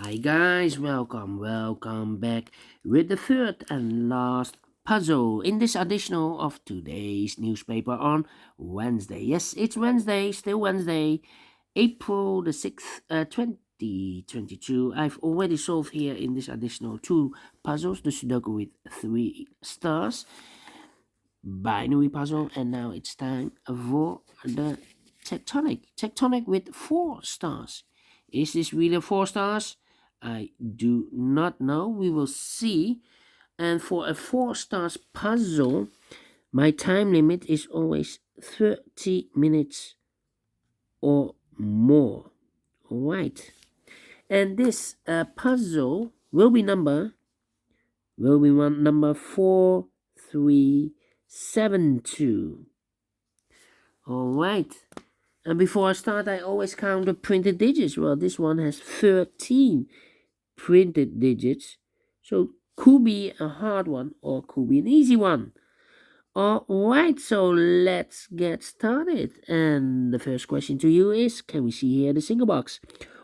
Hi guys, welcome back with the third and last puzzle in this edition of today's newspaper on Wednesday. Yes, it's Wednesday, still Wednesday, April the 6th, 2022. I've already solved here in this additional two puzzles, the Sudoku with 3 stars, binary puzzle, and now it's time for the Tectonic with 4 stars. Is this really 4 stars? I do not know. We will see. And for a 4 stars puzzle, my time limit is always 30 minutes or more. Alright. And this puzzle will be number 4372. Alright. And before I start, I always count the printed digits. Well, this one has 13 printed digits. So could be a hard one or could be an easy one. Alright, so let's get started. And the first question to you is, can we see here the single box?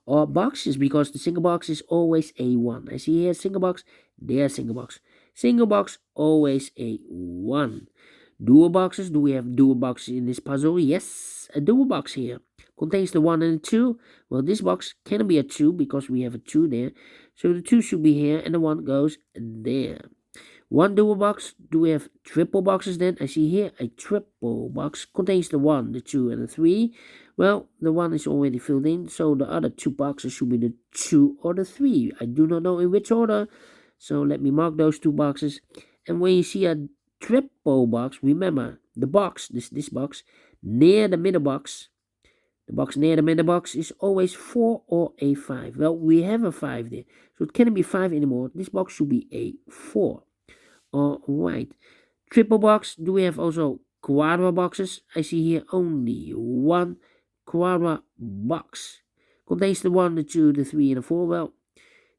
Or boxes, because the single box is always a 1. I see here single box, there's single box. Single box, always a 1. Dual boxes, do we have dual boxes in this puzzle? Yes, a dual box here. Contains the 1 and the 2. Well, this box can be a 2 because we have a 2 there. So the 2 should be here and the 1 goes there. One dual box. Do we have triple boxes then? I see here a triple box. Contains the 1, the 2 and the 3. Well, the 1 is already filled in. So the other 2 boxes should be the 2 or the 3. I do not know in which order. So let me mark those 2 boxes. And when you see a triple box, remember the box, this box, near the middle box. The box near the middle box is always 4 or a 5. Well, we have a 5 there. So it cannot be 5 anymore. This box should be a 4. Alright. Triple box. Do we have also quadra boxes? I see here only one quadra box. Contains the 1, the 2, the 3, and the 4. Well,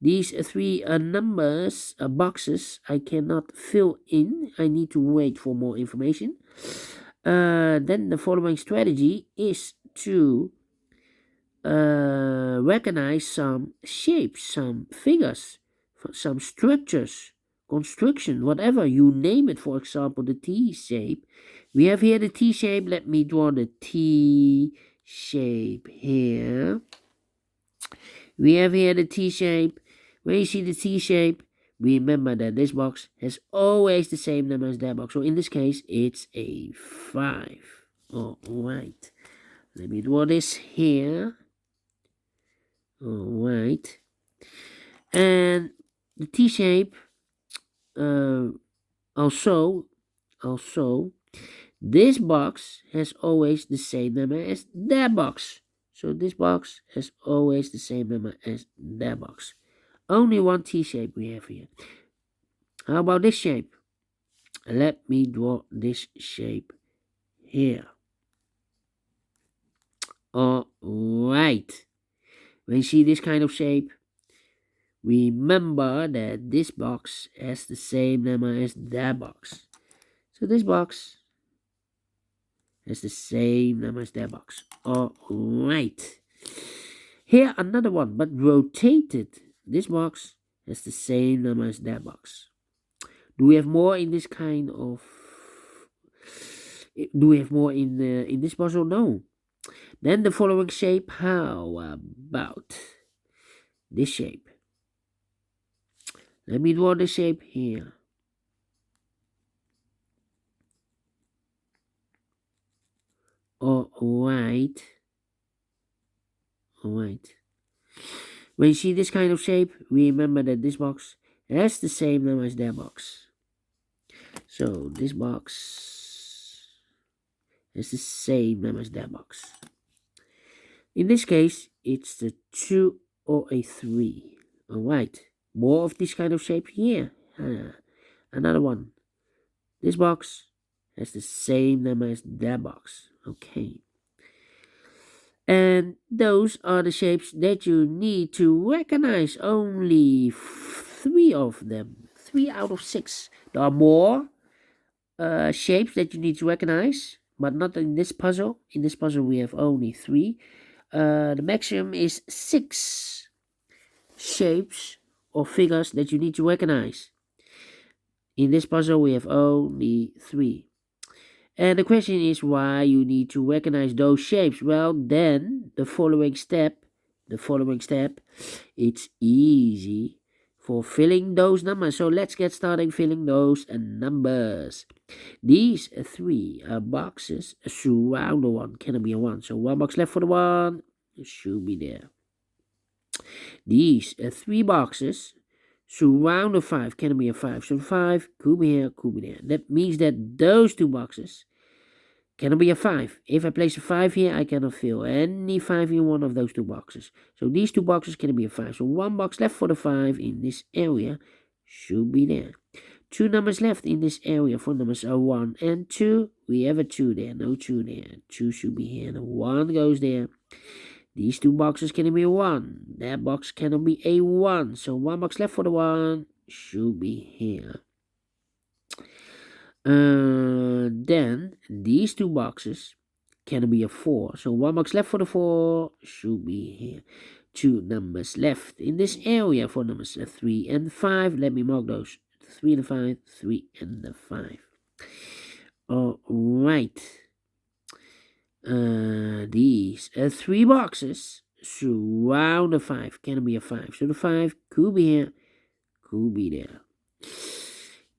these 3 numbers, boxes, I cannot fill in. I need to wait for more information. Then the following strategy is to recognize some shapes, some figures, some structures, construction, whatever you name it. For example, the T shape. We have here the T shape. Let me draw the T shape here. We have here the T shape. When you see the T shape, remember that this box has always the same number as that box. So in this case, it's a 5. Alright. Let me draw this here. Alright. And the T shape, also, this box has always the same number as that box. So this box has always the same number as that box. Only one T shape we have here. How about this shape? Let me draw this shape here. Alright. When you see this kind of shape, remember that this box has the same number as that box. So this box has the same number as that box. Alright. Here another one, but rotated. This box has the same number as that box. Do we have more in this kind of... Do we have more in this puzzle? No. Then the following shape. How about this shape? Let me draw the shape here. Alright. When you see this kind of shape, remember that this box has the same number as that box. So this box has the same number as that box. In this case, it's the 2 or a 3. Alright. More of this kind of shape here. Another one. This box has the same number as that box. Okay. And those are the shapes that you need to recognize. Only 3 of them. 3 out of 6. There are more shapes that you need to recognize, but not in this puzzle. In this puzzle we have only 3. The maximum is 6 shapes or figures that you need to recognize. In this puzzle, we have only 3. And the question is why you need to recognize those shapes. Well, then the following step, it's easy for filling those numbers. So let's get started filling those numbers. These 3 boxes surround the 1, cannot be a 1. So 1 box left for the 1, should be there. These 3 boxes surround the 5, cannot be a 5. So 5 could be here, could be there. That means that those 2 boxes cannot be a 5. If I place a 5 here, I cannot fill any 5 in one of those 2 boxes. So these 2 boxes cannot be a 5. So 1 box left for the 5 in this area should be there. 2 numbers left in this area for numbers 1 and 2. We have a 2 there, no 2 there. 2 should be here, and 1 goes there. These 2 boxes cannot be a 1. That box cannot be a 1. So 1 box left for the 1 should be here. Then these 2 boxes cannot be a 4. So 1 box left for the 4 should be here. 2 numbers left in this area for numbers 3 and 5. Let me mark those. 3 and 5, 3 and 5. Alright. These 3 boxes surround the 5. Cannot be a 5. So the 5 could be here, could be there.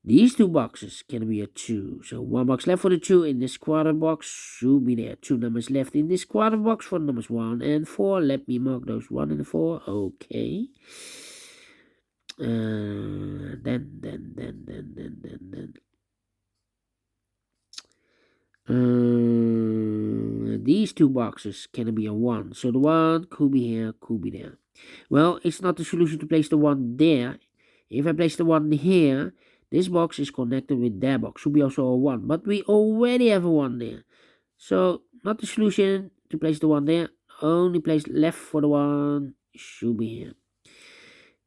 These 2 boxes can be a 2. So 1 box left for the 2 in this quadrant box should be there. 2 numbers left in this quadrant box for numbers 1 and 4. Let me mark those 1 and 4. Okay. These 2 boxes can be a 1. So the 1 could be here, could be there. Well, it's not the solution to place the 1 there. If I place the 1 here, this box is connected with that box. Should be also a 1. But we already have a 1 there. So, not the solution to place the 1 there. Only place left for the 1 should be here.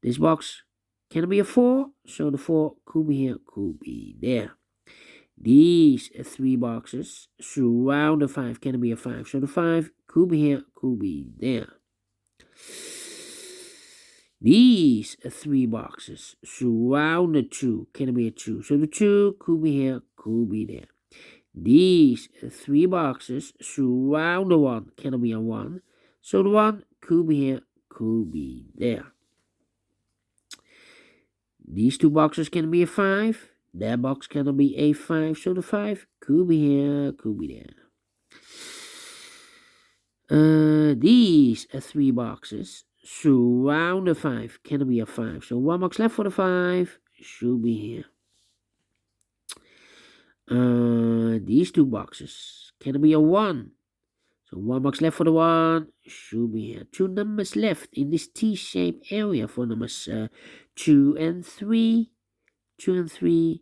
This box can be a 4. So, the 4 could be here, could be there. These 3 boxes surround the 5. Can be a 5. So, the 5 could be here, could be there. These 3 boxes surround the 2. Can be a 2. So the 2 could be here, could be there. These 3 boxes surround the 1. Can be a 1. So the 1 could be here, could be there. These 2 boxes can be a 5. That box cannot be a 5. So the 5 could be here, could be there. These 3 boxes surround the 5. Can be a 5. So 1 box left for the 5 should be here. These 2 boxes can be a 1. So 1 box left for the 1 should be here. 2 numbers left in this T-shaped area for numbers 2 and 3. 2 and 3.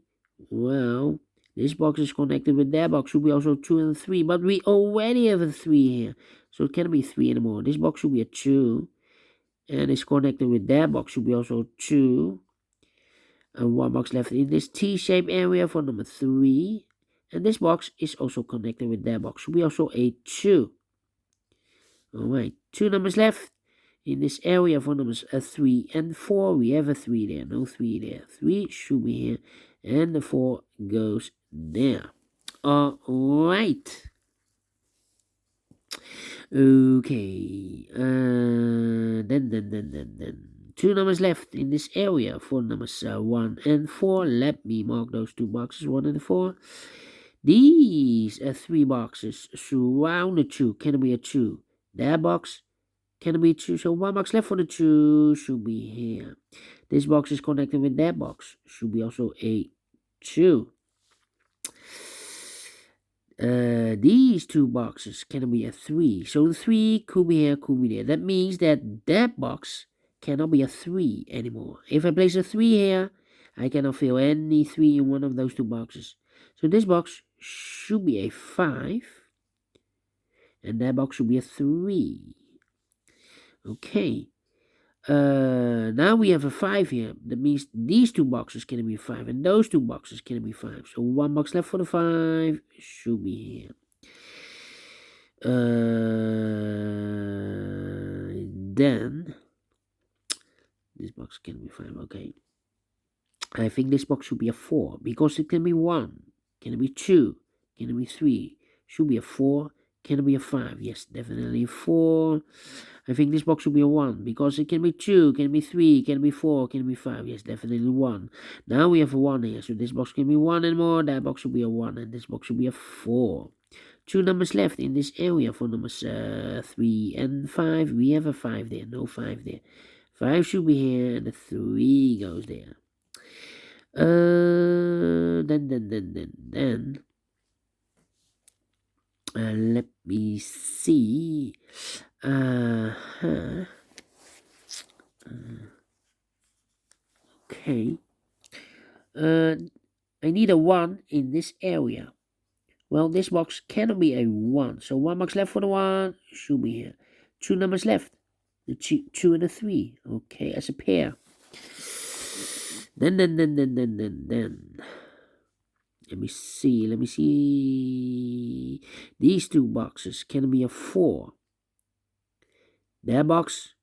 Well, this box is connected with that box. Should be also 2 and 3. But we already have a 3 here. So it can't be 3 anymore. This box should be a 2. And it's connected with that box. Should be also 2. And 1 box left in this T-shaped area for number 3. And this box is also connected with that box. Should be also a 2. Alright. 2 numbers left in this area for numbers 3 and 4. We have a 3 there. No 3 there. 3 should be here. And the 4 goes there. Alright. Okay. Then 2 numbers left in this area for numbers 1 and 4. Let me mark those 2 boxes, 1 and 4. These 3 boxes surround the 2. Can be a 2. That box can be 2. So 1 box left for the 2 should be here. This box is connected with that box. Should be also a 2. These 2 boxes can be a 3. So the 3 could be here, could be there. That means that that box cannot be a 3 anymore. If I place a 3 here, I cannot fill any 3 in one of those 2 boxes. So this box should be a 5. And that box should be a 3. Okay. Now we have a 5 here. That means these 2 boxes can be 5. And those 2 boxes can be 5. So 1 box left for the 5 should be here. This box can be 5. Okay. I think this box should be a 4 because it can be 1. Can it be 2? Can it be 3? Should be a 4. Can it be a 5? Yes, definitely 4. I think this box should be a 1 because it can be 2, can be 3, can be 4, can be 5. Yes, definitely 1. Now we have a 1 here, so this box can be 1 and more. That box should be a 1, and this box should be a 4. 2 numbers left in this area for numbers 3 and 5. We have a 5 there, no 5 there. 5 should be here, and the 3 goes there. Then. Let me see. Okay. I need a 1 in this area. Well, this box cannot be a 1. So 1 box left for the 1 should be here. 2 numbers left. The 2 and the 3. Okay, as a pair. Then. Let me see. These 2 boxes can be a 4. That box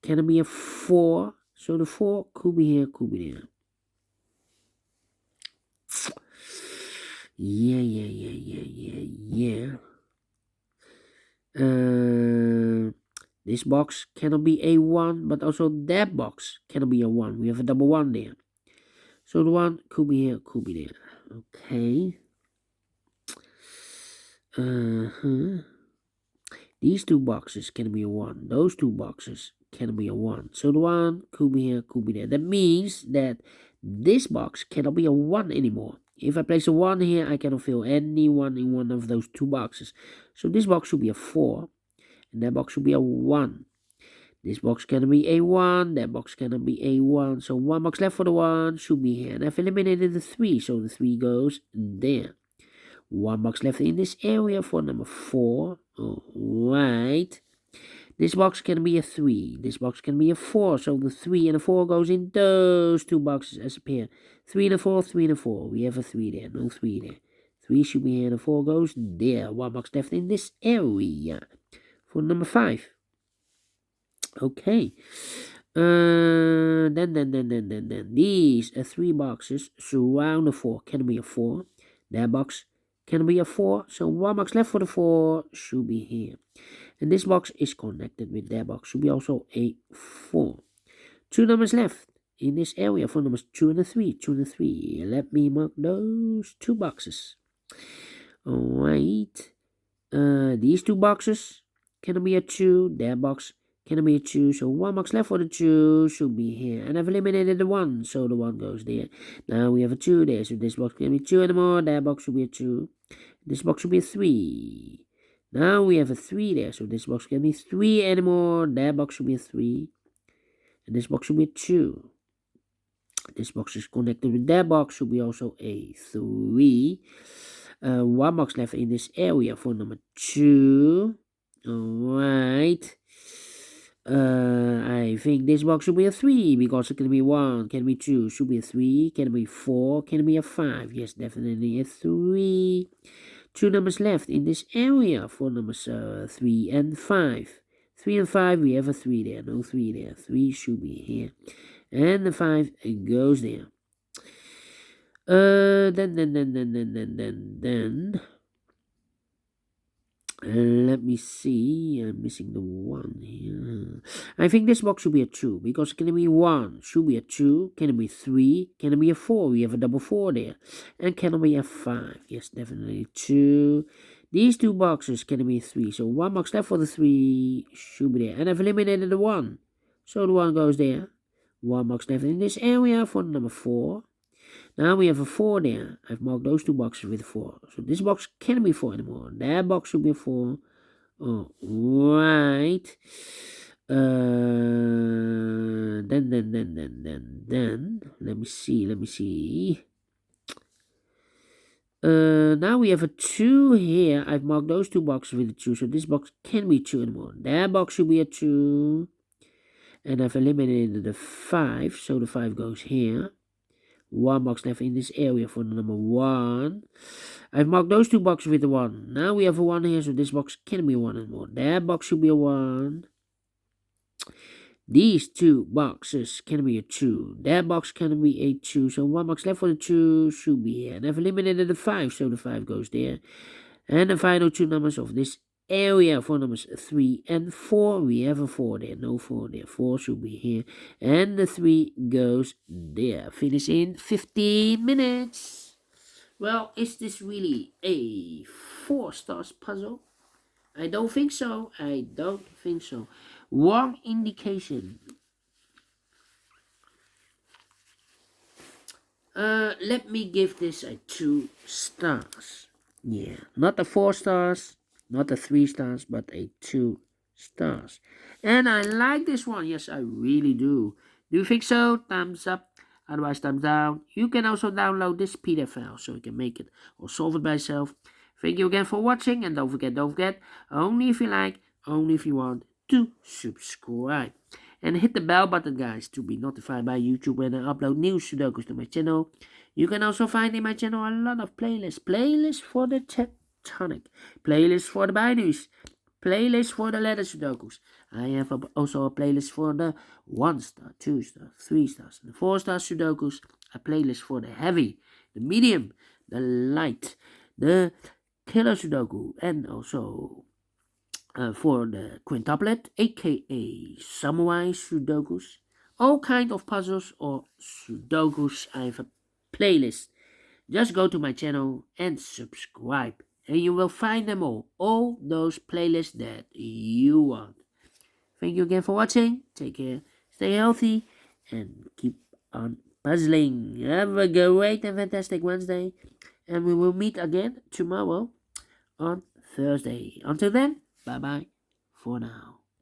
can be a 4. So the 4 could be here, could be there. Yeah. This box cannot be a 1, but also that box cannot be a 1. We have a double 1 there. So the 1 could be here, could be there. Okay. These 2 boxes can be a 1. Those 2 boxes can be a 1. So the 1 could be here, could be there. That means that this box cannot be a 1 anymore. If I place a 1 here, I cannot fill any 1 in one of those 2 boxes. So this box should be a 4. And that box should be a 1. This box cannot be a 1. That box cannot be a 1. So 1 box left for the 1 should be here. And I've eliminated the 3. So the 3 goes there. 1 box left in this area for number 4. Alright. This box can be a 3. This box can be a 4. So the 3 and the 4 goes in those 2 boxes as a pair. 3 and a 4, 3 and a 4. We have a 3 there. No 3 there. 3 should be here and the 4 goes there. 1 box left in this area for number 5. Okay. Then. These 3 boxes surround the 4. Can be a 4. That box can be a 4. So 1 box left for the 4 should be here. And this box is connected with that box. Should be also a 4. 2 numbers left in this area for numbers 2 and a 3. 2 and a 3. Let me mark those 2 boxes. Alright. These 2 boxes can be a 2. That box can be a 2. So 1 box left for the 2 should be here. And I've eliminated the 1. So the 1 goes there. Now we have a 2 there. So this box can be 2 and more. That box should be a 2. This box should be a 3. Now we have a 3 there. So this box can be 3 anymore. That box should be a 3. And this box should be a 2. This box is connected with that box. Should be also a 3. 1 box left in this area for number 2. Alright. I think this box should be a 3 because it can be 1, can be 2, should be a 3, can be 4, can be a 5. Yes, definitely a 3. 2 numbers left in this area for numbers 3 and 5. 3 and 5, we have a 3 there, no 3 there. 3 should be here. And the 5 goes there. Then. Let me see. I'm missing the 1 here. I think this box should be a 2 because it can be 1, should be a 2, can it be 3, can it be a 4? We have a double 4 there. And can it be a 5? Yes, definitely 2. These 2 boxes can be 3. So 1 box left for the 3 should be there. And I've eliminated the 1. So the 1 goes there. 1 box left in this area for number 4. Now we have a 4 there. I've marked those 2 boxes with 4. So this box can't be 4 anymore. That box should be a 4. Alright. Then. Let me see. Now we have a 2 here. I've marked those 2 boxes with a 2. So this box can't be 2 anymore. That box should be a 2. And I've eliminated the 5. So the 5 goes here. 1 box left in this area for the number 1. I've marked those 2 boxes with a 1. Now we have a 1 here, so this box can be 1 anymore. That box should be a 1. These 2 boxes can be a 2. That box can be a 2. So 1 box left for the 2 should be here. And I've eliminated the 5, so the 5 goes there. And the final 2 numbers of this area for numbers 3 and 4. We have a 4 there. No 4 there. 4 should be here. And the 3 goes there. Finish in 15 minutes. Well, is this really a 4 stars puzzle? I don't think so. I don't think so. Wrong indication. Let me give this a 2 stars. Yeah, not a 4 stars, not a 3 stars, but a 2 stars. And I like this one. Yes, I really do. Do you think so? Thumbs up. Otherwise, thumbs down. You can also download this PDF file so you can make it or solve it by yourself. Thank you again for watching, and don't forget, only if you like, only if you want, to subscribe. And hit the bell button, guys, to be notified by YouTube when I upload new Sudokus to my channel. You can also find in my channel a lot of playlists. Playlists for the Tectonic, playlists for the binaries, playlists for the letter Sudokus. I have also a playlist for the 1 star, 2 star, 3 stars, and the 4 star Sudokus. A playlist for the heavy, the medium, the light, the killer Sudoku, and also for the quintuplet, a.k.a. samurai Sudokus. All kind of puzzles or Sudokus. I have a playlist. Just go to my channel and subscribe, and you will find them all those playlists that you want. Thank you again for watching. Take care, stay healthy, and keep on puzzling. Have a great and fantastic Wednesday, and we will meet again tomorrow on Thursday. Until then, bye bye for now.